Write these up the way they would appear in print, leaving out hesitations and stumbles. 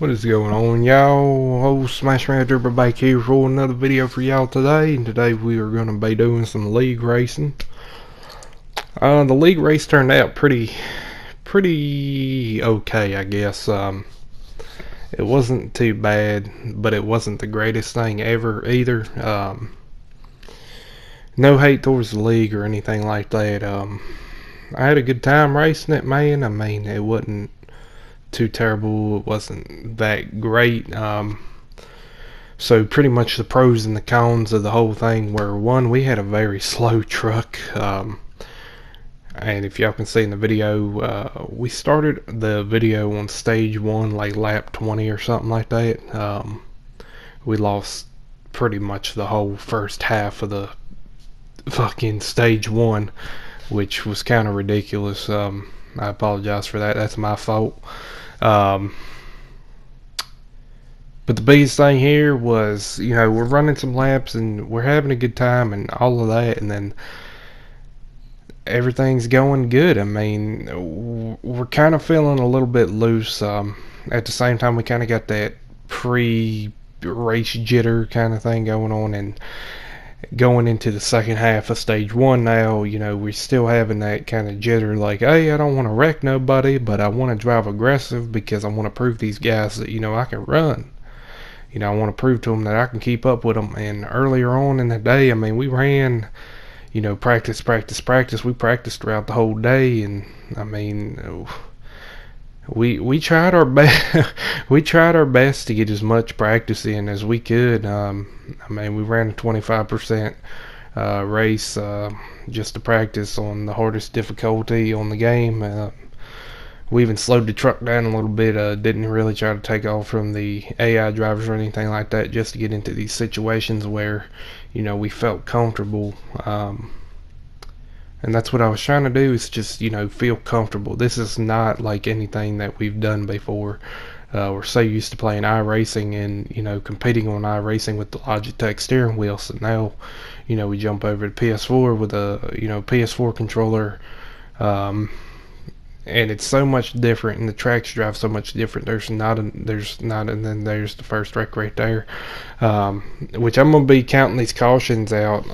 What is going on, y'all? Host Smash Manager back here for another video for y'all today. And today we are going to be doing some league racing. The league race turned out pretty okay, I guess. It wasn't too bad, but it wasn't the greatest thing ever either. No hate towards the league or anything like that. I had a good time racing it, man. I mean, it wasn't too terrible. It wasn't that great. So pretty much the pros and the cons of the whole thing were, one, we had a very slow truck. And if y'all can see in the video, we started the video on stage 1 like lap 20 or something like that. We lost pretty much the whole first half of the fucking stage 1, which was kind of ridiculous. I apologize for that. That's my fault. But the biggest thing here was, we're running some laps and we're having a good time and all of that, and then everything's going good. I mean, we're kind of feeling a little bit loose. At the same time, we kind of got that pre-race jitter kind of thing going on, and going into the second half of stage 1 now, we're still having that kind of jitter, like, hey, I don't want to wreck nobody, but I want to drive aggressive because I want to prove these guys that, I can run. I want to prove to them that I can keep up with them. And earlier on in the day, I mean, we ran, practice. We practiced throughout the whole day, and I mean, we tried our best. We tried our best to get as much practice in as we could. I mean, we ran a 25% race just to practice on the hardest difficulty on the game. We even slowed the truck down a little bit. Didn't really try to take off from the AI drivers or anything like that, just to get into these situations where, we felt comfortable. And that's what I was trying to do, is just, feel comfortable. This is not like anything that we've done before. We're so used to playing iRacing and, competing on iRacing with the Logitech steering wheel. So now, we jump over to PS4 with a, PS4 controller. And it's so much different, and the tracks drive so much different. And then there's the first wreck right there, which I'm gonna be counting these cautions out.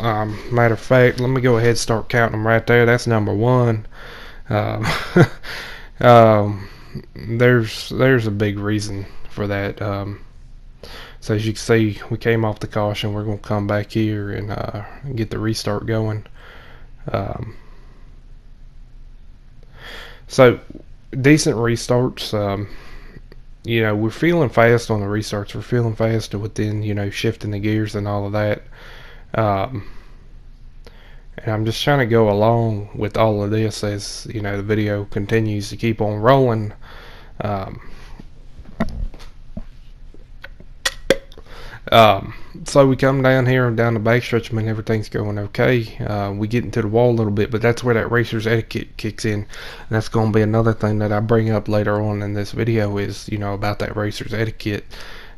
Matter of fact, let me go ahead and start counting them right there. That's number 1. There's a big reason for that. So as you can see, we came off the caution. We're gonna come back here and get the restart going. So, decent restarts. We're feeling fast on the restarts. We're feeling fast within, shifting the gears and all of that. And I'm just trying to go along with all of this as, the video continues to keep on rolling. So we come down here and down the backstretch, and everything's going okay. We get into the wall a little bit, but that's where that racer's etiquette kicks in. And that's going to be another thing that I bring up later on in this video is, about that racer's etiquette.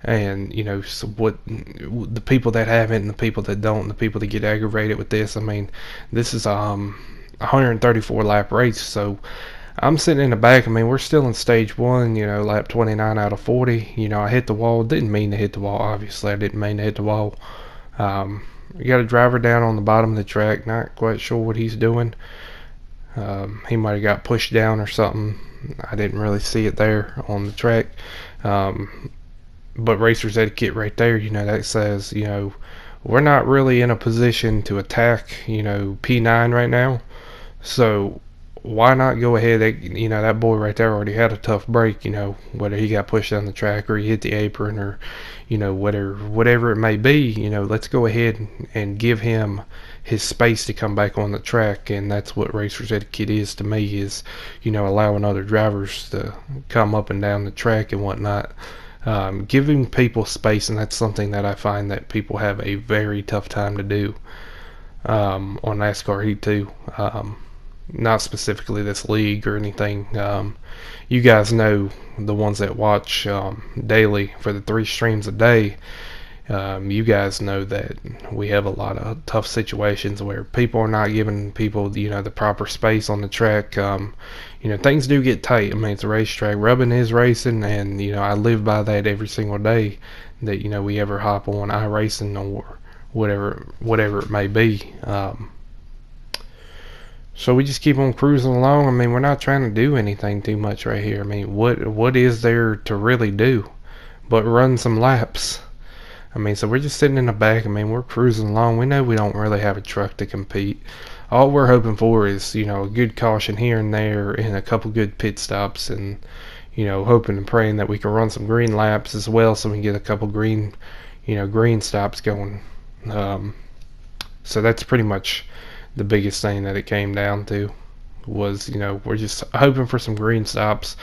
And, so what the people that have it and the people that don't, and the people that get aggravated with this. I mean, this is 134 lap race, so I'm sitting in the back. I mean, we're still in stage 1, lap 29 out of 40. I hit the wall. Didn't mean to hit the wall. Obviously, I didn't mean to hit the wall. You got a driver down on the bottom of the track. Not quite sure what he's doing. He might have got pushed down or something. I didn't really see it there on the track. But racer's etiquette right there, that says, we're not really in a position to attack, P9 right now. So why not go ahead? That boy right there already had a tough break, whether he got pushed down the track or he hit the apron or, whatever it may be, let's go ahead and give him his space to come back on the track. And that's what racer's etiquette is to me, is, allowing other drivers to come up and down the track and whatnot. Giving people space, and that's something that I find that people have a very tough time to do on NASCAR Heat 2. Not specifically this league or anything. You guys know, the ones that watch daily for the 3 streams a day, You guys know that we have a lot of tough situations where people are not giving people, the proper space on the track. Things do get tight. I mean, it's a racetrack. Rubbing is racing, and I live by that every single day. That we ever hop on iRacing or whatever it may be. So we just keep on cruising along. I mean, we're not trying to do anything too much right here. I mean, what is there to really do but run some laps? I mean, so we're just sitting in the back. I mean, we're cruising along. We know we don't really have a truck to compete. All we're hoping for is, a good caution here and there and a couple good pit stops, and, hoping and praying that we can run some green laps as well so we can get a couple green stops going. So that's pretty much the biggest thing that it came down to was, we're just hoping for some green stops.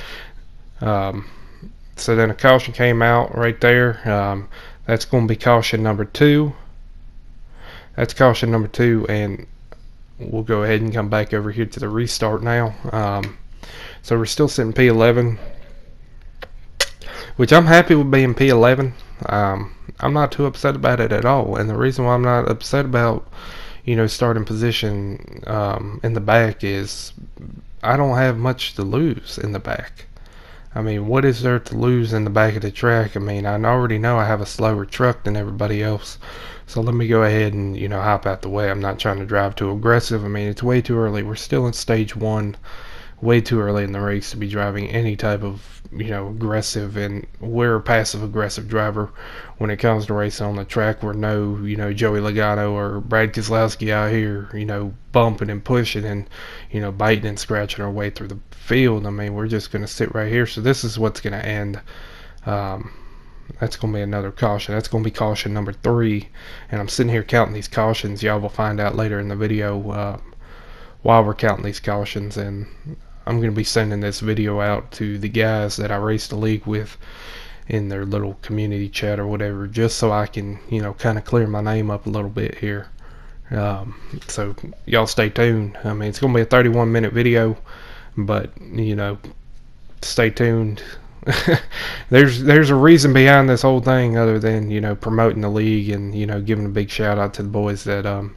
So then a caution came out right there. That's going to be caution number 2. That's caution number 2, and we'll go ahead and come back over here to the restart now. So we're still sitting P11, which I'm happy with being P11. I'm not too upset about it at all, and the reason why I'm not upset about starting position in the back is I don't have much to lose in the back. I mean, what is there to lose in the back of the track? I mean, I already know I have a slower truck than everybody else. So let me go ahead and, hop out the way. I'm not trying to drive too aggressive. I mean, it's way too early. We're still in stage 1. Way too early in the race to be driving any type of, aggressive, and we're a passive aggressive driver when it comes to racing on the track. We're no, Joey Logano or Brad Keselowski out here, bumping and pushing and, biting and scratching our way through the field. I mean, we're just going to sit right here. So this is what's going to end. That's going to be another caution. That's going to be caution number 3. And I'm sitting here counting these cautions. Y'all will find out later in the video while we're counting these cautions, and I'm going to be sending this video out to the guys that I raced the league with in their little community chat or whatever, just so I can, kind of clear my name up a little bit here. So y'all stay tuned. I mean, it's going to be a 31-minute video, but, stay tuned. There's a reason behind this whole thing other than, promoting the league and, giving a big shout out to the boys that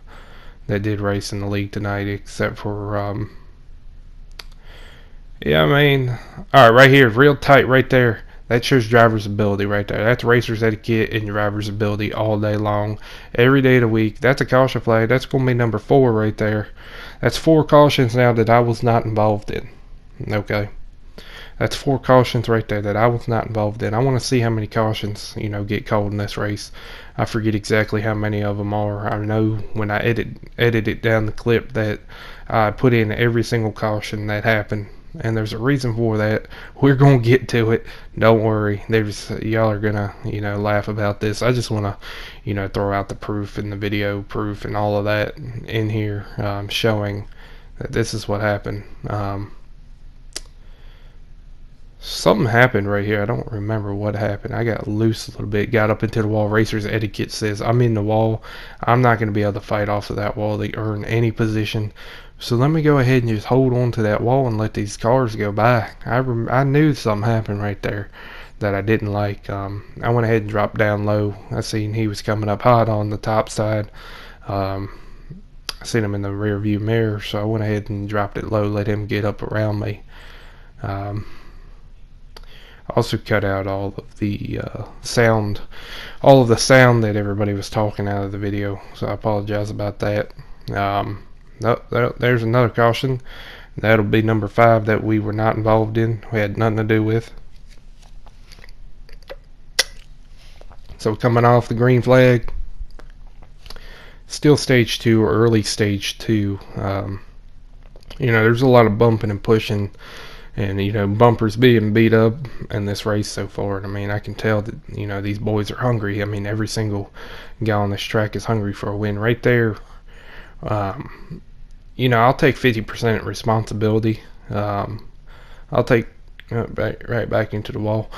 did race in the league tonight, except for, yeah, I mean, alright, right here, real tight right there. That shows driver's ability right there. That's racer's etiquette and driver's ability all day long, every day of the week. That's a caution flag. That's going to be number 4 right there. That's 4 cautions now that I was not involved in. Okay. That's 4 cautions right there that I was not involved in. I want to see how many cautions, get called in this race. I forget exactly how many of them are. I know when I edited down the clip that I put in every single caution that happened. And there's a reason for that. We're gonna get to it. Don't worry. Y'all are gonna, laugh about this. I just wanna, throw out the proof in the video, proof and all of that in here, showing that this is what happened. Something happened right here. I don't remember what happened. I got loose a little bit, got up into the wall. Racer's etiquette says I'm in the wall. I'm not gonna be able to fight off of that wall to earn any position. So let me go ahead and just hold on to that wall and let these cars go by. I knew something happened right there that I didn't like. I went ahead and dropped down low. I seen he was coming up hot on the top side. I seen him in the rear view mirror, so I went ahead and dropped it low, let him get up around me. Also cut out all of the sound that everybody was talking out of the video, so I apologize about that. There's another caution. That'll be number 5 that we were not involved in. We had nothing to do with. So coming off the green flag, still stage 2 or early stage 2. There's a lot of bumping and pushing, and bumpers being beat up in this race so far. And I mean, I can tell that these boys are hungry. I mean, every single guy on this track is hungry for a win. Right there. I'll take 50% responsibility. I'll take right back into the wall.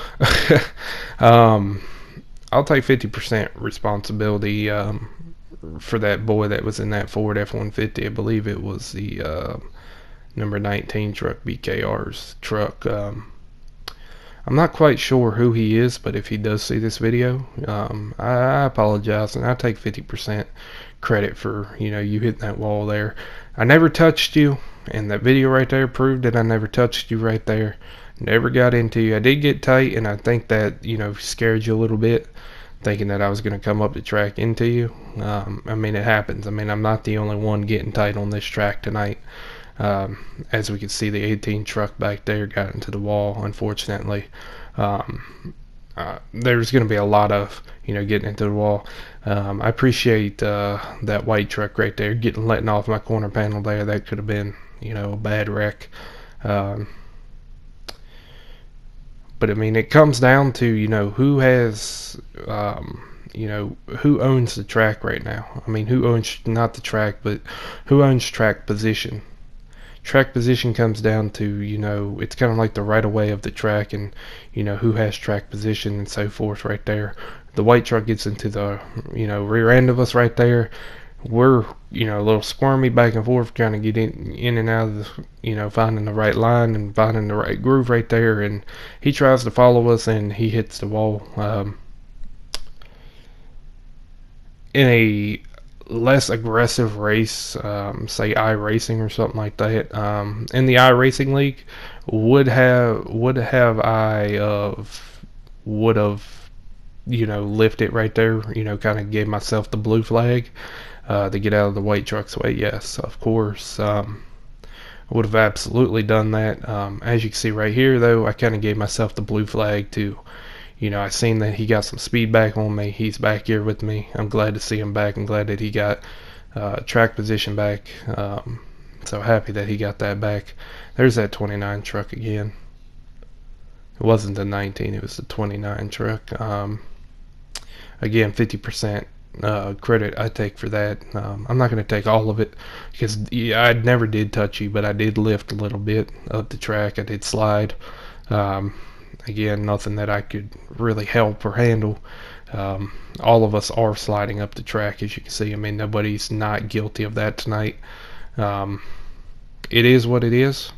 I'll take 50% responsibility for that boy that was in that Ford F-150. I believe it was the number 19 truck, BKR's truck. I'm not quite sure who he is, but if he does see this video, I apologize, and I take 50% credit for, you know, you hitting that wall there. I never touched you, and that video right there proved that I never touched you right there. Never got into you. I did get tight, and I think that, you know, scared you a little bit, thinking that I was going to come up the track into you. I mean, it happens. I mean, I'm not the only one getting tight on this track tonight. As we can see, the 18 truck back there got into the wall, unfortunately. There's going to be a lot of, you know, getting into the wall. I appreciate that white truck right there letting off my corner panel there. That could have been, you know, a bad wreck. But I mean, it comes down to, you know, who has, you know, who owns the track right now. I mean, who owns, not the track, but who owns track position. Track position comes down to, you know, it's kind of like the right of way of the track, and, you know, who has track position and so forth right there. The white truck gets into the, you know, rear end of us right there. We're, you know, a little squirmy back and forth, trying to get in and out of the, you know, finding the right line and finding the right groove right there. And he tries to follow us, and he hits the wall. In a less aggressive race, say iRacing or something like that, in the iRacing league, would have you know, lifted right there, you know, kind of gave myself the blue flag to get out of the white truck's way. Yes, of course, would have absolutely done that. As you can see right here, though, I kind of gave myself the blue flag to, you know, I seen that he got some speed back on me. He's back here with me. I'm glad to see him back. I'm glad that he got track position back. So happy that he got that back. There's that 29 truck again. It wasn't the 19, it was the 29 truck. Again, 50% credit I take for that. I'm not going to take all of it, because I never did touch you, but I did lift a little bit up the track. I did slide. Again, nothing that I could really help or handle. All of us are sliding up the track, as you can see. I mean, nobody's not guilty of that tonight. It is what it is.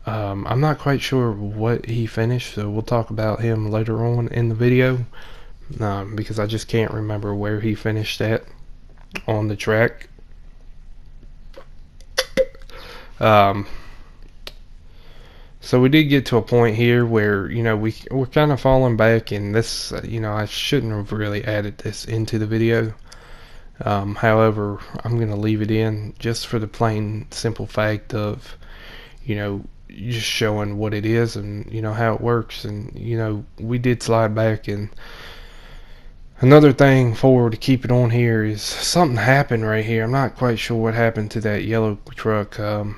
I'm not quite sure what he finished, so we'll talk about him later on in the video, because I just can't remember where he finished at on the track. So we did get to a point here where, you know, we're kind of falling back, and this, you know, I shouldn't have really added this into the video. However, I'm going to leave it in just for the plain simple fact of, you know, just showing what it is and, you know, how it works. And, you know, we did slide back. And another thing to keep it on here is something happened right here. I'm not quite sure what happened to that yellow truck. I'm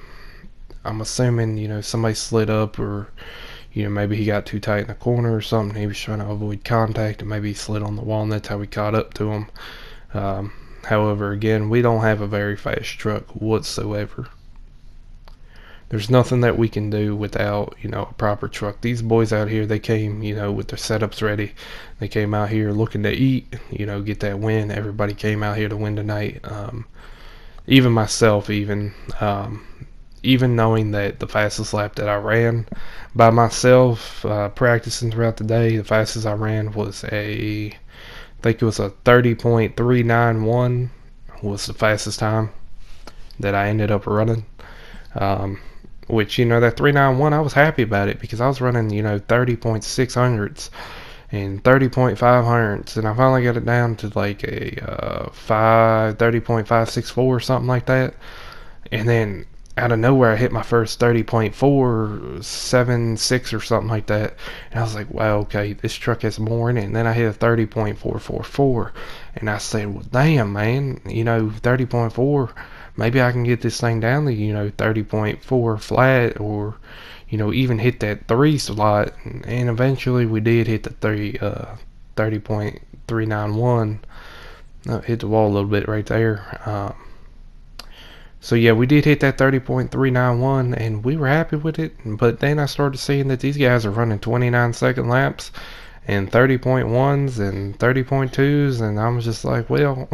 assuming, you know, somebody slid up, or, you know, maybe he got too tight in the corner or something. He was trying to avoid contact, and maybe he slid on the wall, and that's how we caught up to him. However, again, we don't have a very fast truck whatsoever. There's nothing that we can do without, you know, a proper truck. These boys out here, they came, you know, with their setups ready. They came out here looking to eat, you know, get that win. Everybody came out here to win tonight. Even myself, even knowing that the fastest lap that I ran by myself, practicing throughout the day, the fastest I ran was I think it was a 30.391 was the fastest time that I ended up running. Which, you know, that 391, I was happy about it, because I was running, you know, 30.600s and 30.500s, and I finally got it down to like a 30.564 or something like that. And then out of nowhere, I hit my first 30.476 or something like that, and I was like, wow, okay, this truck has more in it. And then I hit a 30.444, and I said, well, damn, man, you know, 30.4, maybe I can get this thing down to, you know, 30.4 flat, or, you know, even hit that 3 slot. And eventually we did hit the 30.391. Hit the wall a little bit right there. So yeah, we did hit that 30.391, and we were happy with it. But then I started seeing that these guys are running 29-second laps and 30.1s and 30.2s, and I was just like, well,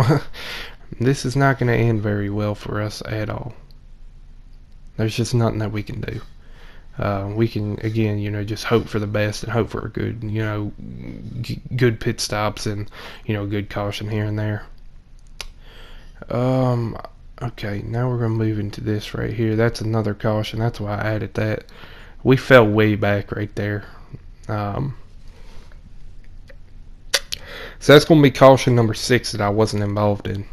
this is not going to end very well for us at all. There's just nothing that we can do. we can again, just hope for the best and hope for a good, good pit stops and good caution here and there. Okay, now we're gonna move into this right here. That's another caution. That's why I added that. We fell way back right there. So that's gonna be caution number 6 that I wasn't involved in.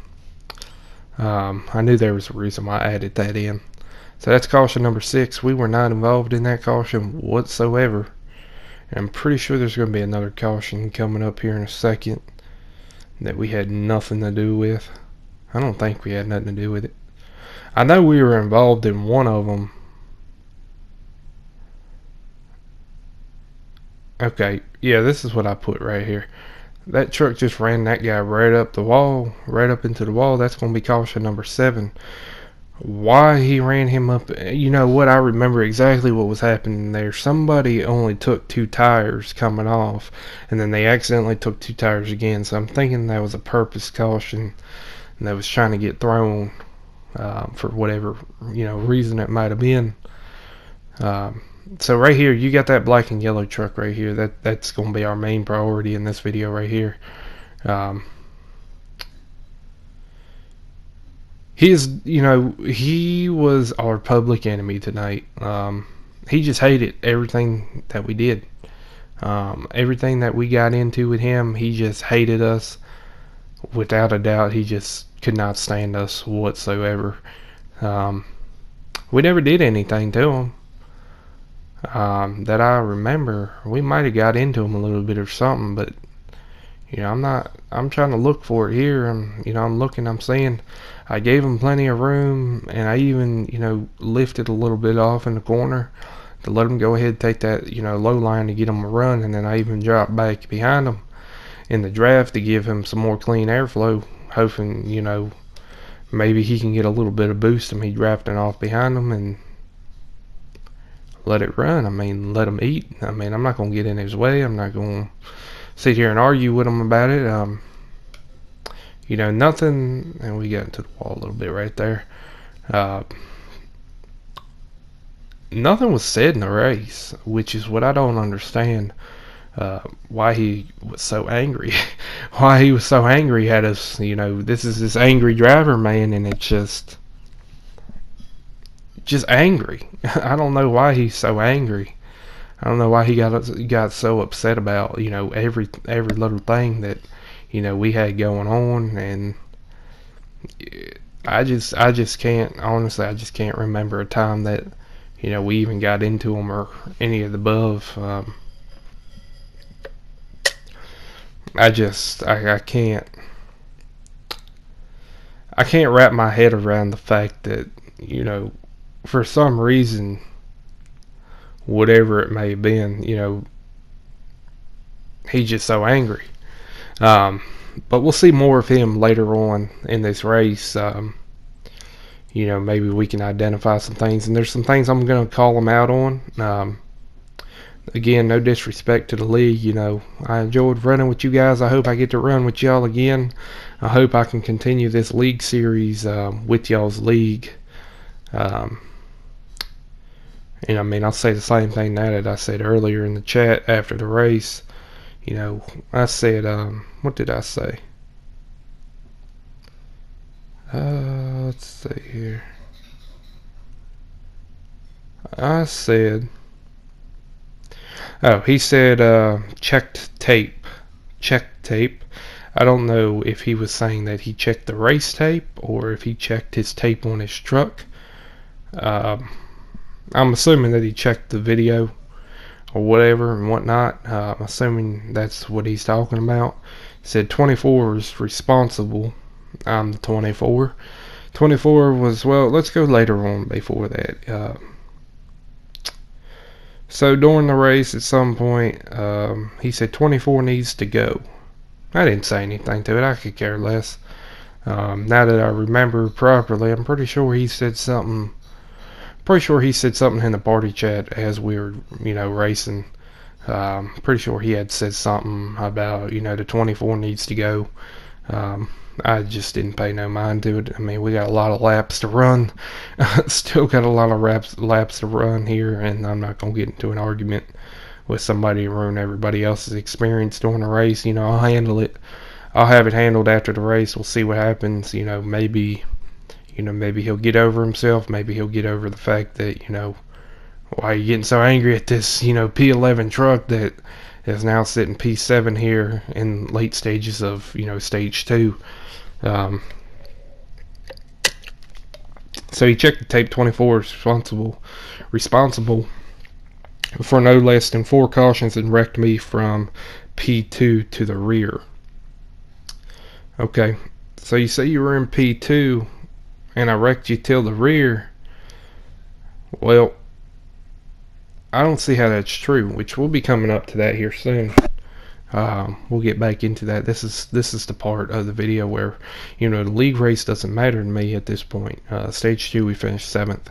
I knew there was a reason why I added that in. So that's caution number 6. We were not involved in that caution whatsoever. And I'm pretty sure there's going to be another caution coming up here in a second that we had nothing to do with. I don't think we had nothing to do with it. I know we were involved in one of them. Okay, yeah, this is what I put right here. That truck just ran that guy right up the wall, right up into the wall. That's going to be caution number 7. Why he ran him up, you know what, I remember exactly what was happening there. Somebody only took 2 tires coming off, and then they accidentally took 2 tires again. So I'm thinking that was a purpose caution and that was trying to get thrown for whatever reason it might have been. So right here, you got that black and yellow truck right here. That's going to be our main priority in this video right here. He was our public enemy tonight. He just hated everything that we did. Everything that we got into with him, he just hated us. Without a doubt, he just could not stand us whatsoever. We never did anything to him. That I remember. We might have got into him a little bit or something, but I'm trying to look for it here. I'm looking, I'm seeing I gave him plenty of room, and I even, lifted a little bit off in the corner to let him go ahead and take that, low line to get him a run, and then I even dropped back behind him in the draft to give him some more clean airflow, hoping, maybe he can get a little bit of boost and he drafting off behind him and let it run. Let him eat. I'm not going to get in his way. I'm not going to sit here and argue with him about it. Nothing, and we got into the wall a little bit right there. Nothing was said in the race, which is what I don't understand. Why he was so angry. Why he was so angry at us. This is this angry driver, man, and it's just angry. I don't know why he's so angry. I don't know why he got so upset about every little thing that we had going on, and I just can't, honestly, I just can't remember a time that we even got into him or any of the above. I can't wrap my head around the fact that for some reason, whatever it may have been, he's just so angry. But we'll see more of him later on in this race. Maybe we can identify some things, and there's some things I'm going to call him out on. Again, no disrespect to the league. I enjoyed running with you guys. I hope I get to run with y'all again. I hope I can continue this league series with y'all's league. And I'll say the same thing now that I said earlier in the chat after the race. I said, what did I say? Let's see here. I said, he said, checked tape. Checked tape. I don't know if he was saying that he checked the race tape or if he checked his tape on his truck. I'm assuming that he checked the video or whatever and whatnot. I'm assuming that's what he's talking about. He said 24 is responsible. I'm the 24. 24 was, well, let's go later on before that. So during the race at some point, he said 24 needs to go. I didn't say anything to it. I could care less. Now that I remember properly, I'm pretty sure he said something. Pretty sure he said something in the party chat as we were, racing. Pretty sure he had said something about, the 24 needs to go. I just didn't pay no mind to it. I mean, we got a lot of laps to run. Still got a lot of laps to run here, and I'm not going to get into an argument with somebody and ruin everybody else's experience during the race. I'll handle it. I'll have it handled after the race. We'll see what happens. Maybe he'll get over himself. Maybe he'll get over the fact that, why are you getting so angry at this, P11 truck that is now sitting P7 here in late stages of, stage 2. So he checked the tape. 24 is responsible for no less than 4 cautions and wrecked me from P2 to the rear. Okay, so you say you were in P2 and I wrecked you till the rear. Well, I don't see how that's true, which we'll be coming up to that here soon. We'll get back into that. This is the part of the video where, the league race doesn't matter to me at this point. Stage 2 we finished 7th.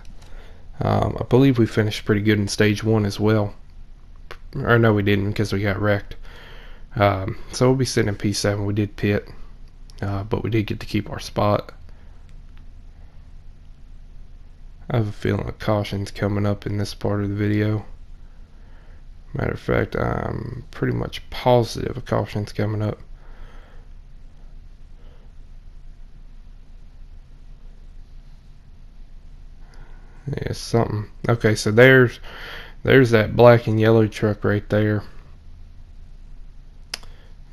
I believe we finished pretty good in stage 1 as well. Or no, we didn't, because we got wrecked. So we'll be sitting in P7. We did pit, but we did get to keep our spot. I have a feeling a caution's coming up in this part of the video. Matter of fact, I'm pretty much positive a caution's coming up. Yeah, something. Okay, so there's that black and yellow truck right there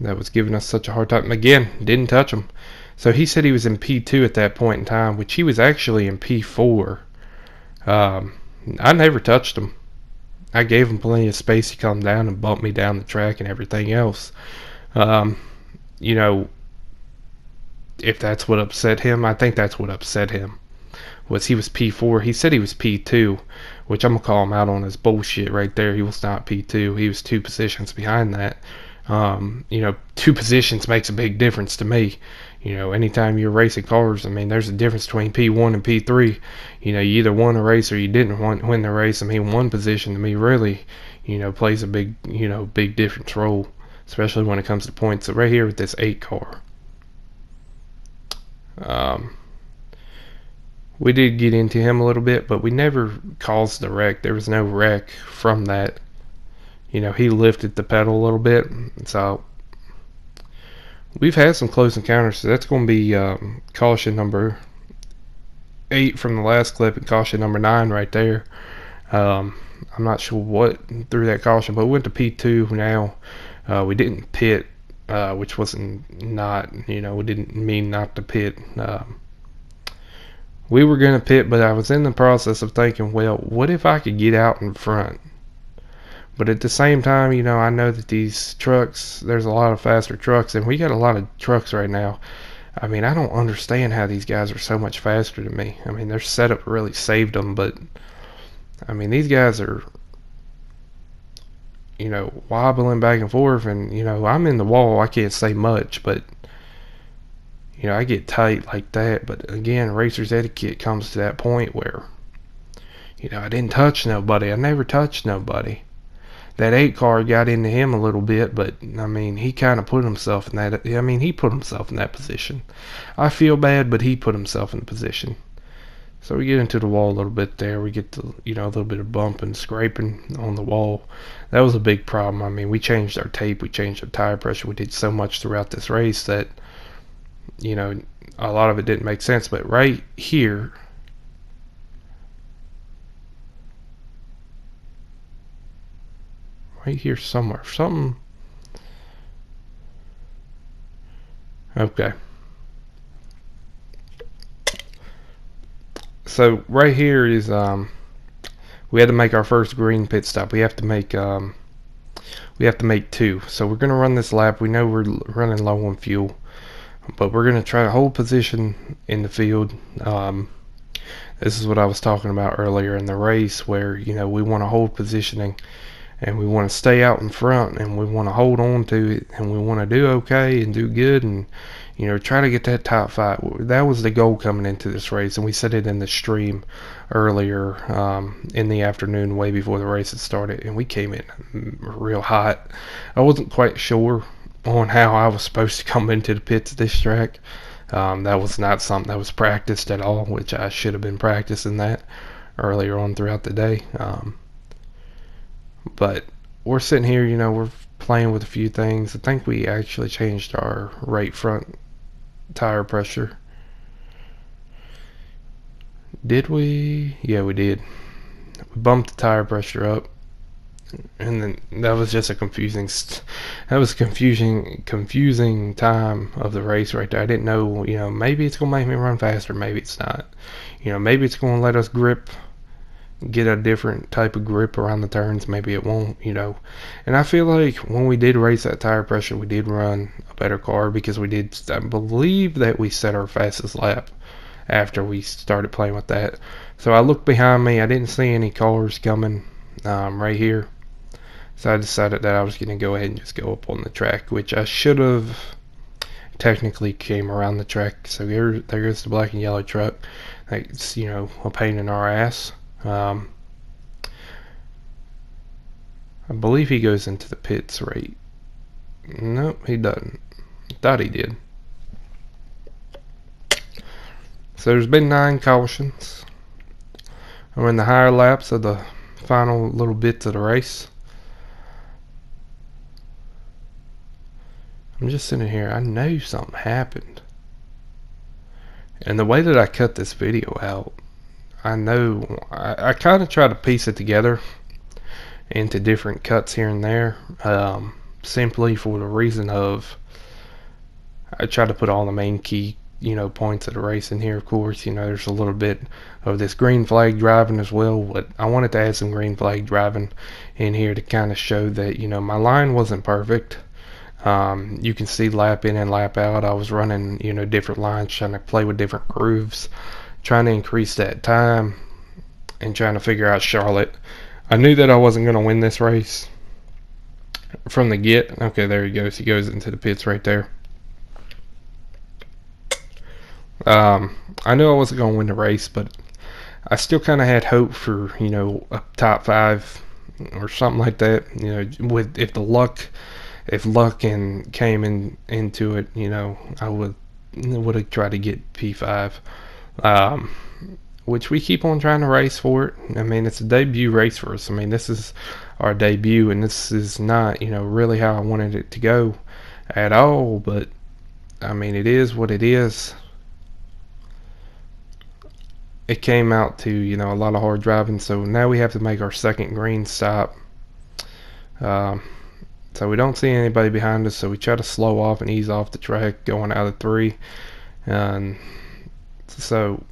that was giving us such a hard time. Again, didn't touch him. So he said he was in P2 at that point in time, which he was actually in P4. I never touched him. I gave him plenty of space to come down and bump me down the track and everything else. If that's what upset him, I think that's what upset him. Was he was P4. He said he was P2, which I'm going to call him out on his bullshit right there. He was not P2. He was 2 positions behind that. 2 positions makes a big difference to me. Anytime you're racing cars, I mean, there's a difference between P1 and P3. You either won a race or you didn't win the race. I mean, 1 position to me really, plays a big, big difference role, especially when it comes to points. So right here with this 8 car, we did get into him a little bit, but we never caused the wreck. There was no wreck from that. He lifted the pedal a little bit, so we've had some close encounters. So that's going to be caution number 8 from the last clip and caution number 9 right there. I'm not sure what threw that caution, but we went to P2 now. We didn't pit, which wasn't not, we didn't mean not to pit. We were going to pit, but I was in the process of thinking, well, what if I could get out in front? But at the same time, I know that these trucks, there's a lot of faster trucks, and we got a lot of trucks right now. I mean, I don't understand how these guys are so much faster than me. I mean, their setup really saved them, but, I mean, these guys are, wobbling back and forth, and, I'm in the wall. I can't say much, but, I get tight like that. But, again, racer's etiquette comes to that point where, I didn't touch nobody. I never touched nobody. That 8 car got into him a little bit, but I mean, he kind of put himself in that. I mean, he put himself in that position. I feel bad, but he put himself in the position. So we get into the wall a little bit there. We get to, a little bit of bumping, scraping on the wall. That was a big problem. I mean, we changed our tape, we changed our tire pressure. We did so much throughout this race that, a lot of it didn't make sense. But right here, somewhere, something. Okay. So right here is we had to make our first green pit stop. We have to make 2. So we're gonna run this lap. We know we're running low on fuel, but we're gonna try to hold position in the field. This is what I was talking about earlier in the race, where we want to hold positioning. And we want to stay out in front, and we want to hold on to it, and we want to do okay and do good, and try to get that top 5. That was the goal coming into this race, and we said it in the stream earlier in the afternoon, way before the race had started, and we came in real hot. I wasn't quite sure on how I was supposed to come into the pits at this track. That was not something that was practiced at all, which I should have been practicing that earlier on throughout the day. But we're sitting here, we're playing with a few things. I think we actually changed our right front tire pressure. Did we? Yeah, we did. We bumped the tire pressure up, and then that was just a confusing time of the race right there. I didn't know, maybe it's gonna make me run faster, maybe it's not. Maybe it's gonna let us get a different type of grip around the turns, maybe it won't. And I feel like when we did race that tire pressure, we did run a better car, because I believe that we set our fastest lap after we started playing with that. So I looked behind me, I didn't see any cars coming right here, so I decided that I was going to go ahead and just go up on the track, which I should have technically came around the track. So there's the black and yellow truck. It's a pain in our ass. I believe he goes into the pits right. Nope, he doesn't. Thought he did. So there's been 9 cautions. We're in the higher laps of the final little bits of the race. I'm just sitting here, I know something happened. And the way that I cut this video out, I know, I kind of try to piece it together into different cuts here and there, simply for the reason of, I try to put all the main key points of the race in here. Of course, there's a little bit of this green flag driving as well, but I wanted to add some green flag driving in here to kind of show that my line wasn't perfect. You can see lap in and lap out, I was running different lines, trying to play with different grooves, trying to increase that time, and trying to figure out Charlotte. I knew that I wasn't going to win this race from the get. Okay, there he goes into the pits right there. I knew I wasn't going to win the race, but I still kind of had hope for, a top 5 or something like that. If luck came into it, I would have tried to get P5, which we keep on trying to race for it. I mean, it's a debut race for us. I mean, this is our debut, and this is not, really how I wanted it to go at all, but I mean, it is what it is. It came out to a lot of hard driving, so now we have to make our second green stop. So we don't see anybody behind us, so we try to slow off and ease off the track going out of 3, and so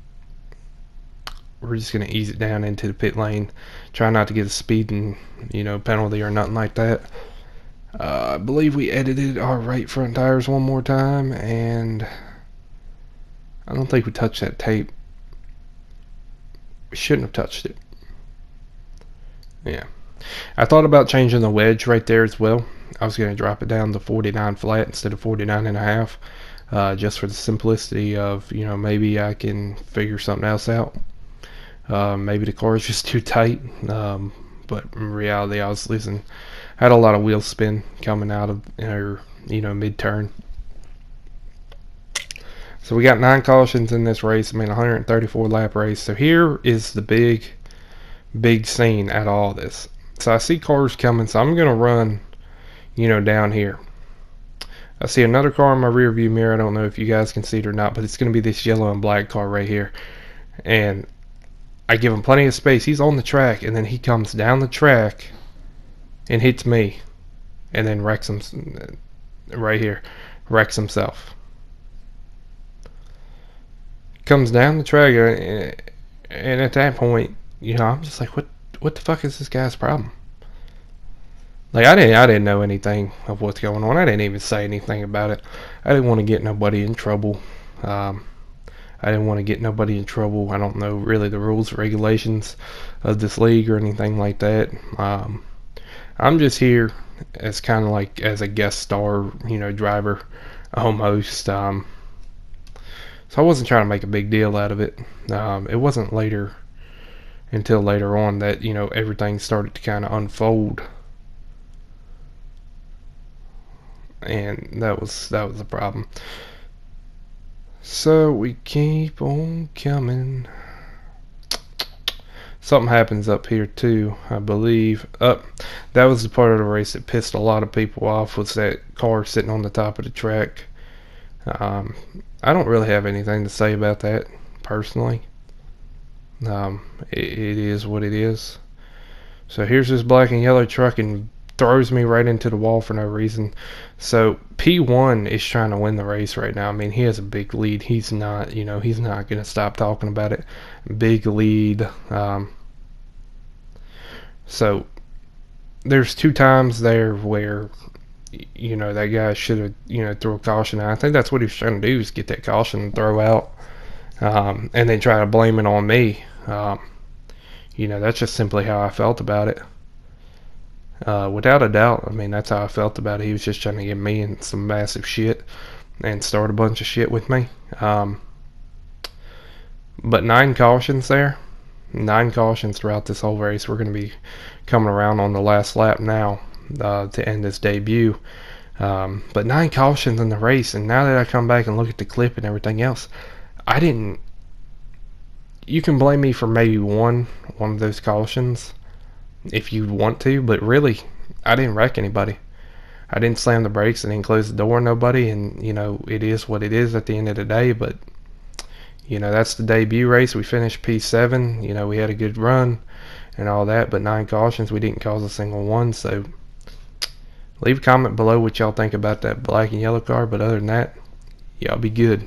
we're just going to ease it down into the pit lane, try not to get a speeding penalty or nothing like that. I believe we edited our right front tires one more time, and I don't think we touched that tape. We shouldn't have touched it. Yeah. I thought about changing the wedge right there as well. I was going to drop it down to 49 flat instead of 49 and a half, just for the simplicity of, maybe I can figure something else out. Maybe the car is just too tight, but in reality, I had a lot of wheel spin coming out of mid-turn. So we got 9 cautions in this race. I mean, 134 lap race. So here is the big scene at all this. So I see cars coming, so I'm gonna run down here. I see another car in my rear view mirror. I don't know if you guys can see it or not, but it's gonna be this yellow and black car right here, and I give him plenty of space. He's on the track, and then he comes down the track and hits me, and then wrecks him right here, wrecks himself. Comes down the track, and at that point, I'm just like, what the fuck is this guy's problem? Like, I didn't know anything of what's going on. I didn't even say anything about it. I didn't want to get nobody in trouble. I didn't want to get nobody in trouble. I don't know really the rules or regulations of this league or anything like that. I'm just here as kind of like as a guest star, driver almost. So I wasn't trying to make a big deal out of it. It wasn't until later on that everything started to kind of unfold. and that was the problem. So we keep on coming. Something happens up here too, I believe. That was the part of the race that pissed a lot of people off, was that car sitting on the top of the track. Um, I don't really have anything to say about that personally. It is what it is. So here's this black and yellow truck and throws me right into the wall for no reason. So P1 is trying to win the race right now. I mean, he has a big lead. He's not, he's not going to stop talking about it. Big lead. So there's 2 times there where, that guy should have, threw a caution out. I think that's what he was trying to do, is get that caution and throw out, and then try to blame it on me. That's just simply how I felt about it. Without a doubt, I mean, that's how I felt about it. He was just trying to get me in some massive shit and start a bunch of shit with me. But 9 cautions there. 9 cautions throughout this whole race. We're going to be coming around on the last lap now to end this debut. But 9 cautions in the race, and now that I come back and look at the clip and everything else, I didn't. You can blame me for maybe one of those cautions if you want to, but really, I didn't wreck anybody. I didn't slam the brakes, I didn't close the door on nobody, and it is what it is at the end of the day. But that's the debut race. We finished P7. We had a good run and all that, but 9 cautions, we didn't cause a single one. So leave a comment below what y'all think about that black and yellow car. But other than that, y'all be good.